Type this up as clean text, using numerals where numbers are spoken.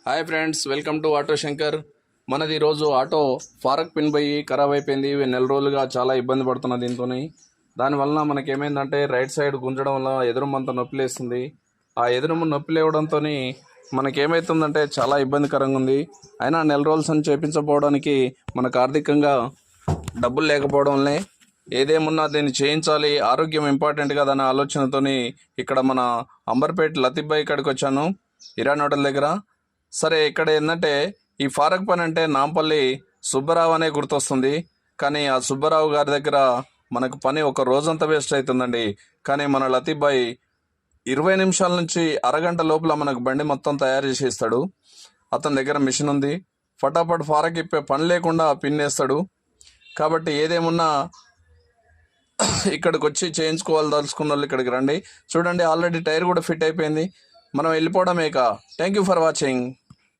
Hi friends, welcome to auto Shankar. మనది ఈరోజు auto ఫారక్ pin పోయి ఖరాబ్ అయిపోయింది. నెల రోజులుగా చాలా ఇబ్బంది పడుతున్నా దీంతో. దానివల్ల మనకి ఏమైందంటే రైట్ సైడ్ గుంజడం వల్ల ఎదురుమంతా నొప్పి లేస్తుంది. ఆ ఎదురుము నొప్పి లేవడంతో మనకేమవుతుందంటే చాలా ఇబ్బందికరంగా ఉంది. అయినా నెల రోజులు అని చేయించకపోవడానికి మనకు ఆర్థికంగా డబ్బులు లేకపోవడం వల్లే ఏదేమున్నా దీన్ని చేయించాలి, ఆరోగ్యం ఇంపార్టెంట్ కదా అనే ఆలోచనతో ఇక్కడ మన అంబర్పేట లతీఫ్ భాయ్ ఇక్కడికి వచ్చాను, ఇరాన్ హోటల్ దగ్గర. సరే, ఇక్కడ ఏంటంటే ఈ ఫారక్ పని అంటే నాంపల్లి సుబ్బారావు అనే గుర్తొస్తుంది. కానీ ఆ సుబ్బారావు గారి దగ్గర మనకు పని ఒక రోజంతా వేస్ట్ అవుతుందండి. కానీ మన లతీఫ్ భాయ్ 20 నిమిషాల నుంచి అరగంట లోపల మనకు బండి మొత్తం తయారు చేసి ఇస్తాడు. అతని దగ్గర మిషన్ ఉంది, ఫటాఫట్ ఫారక్ ఇప్పే పని లేకుండా పిన్ వేస్తాడు. కాబట్టి ఏదేమున్నా ఇక్కడికి వచ్చి చేయించుకోవాలి దలుచుకున్న వాళ్ళు ఇక్కడికి రండి. చూడండి, ఆల్రెడీ టైర్ కూడా ఫిట్ అయిపోయింది. మనం వెళ్ళిపోవడమేక. Thank you for watching.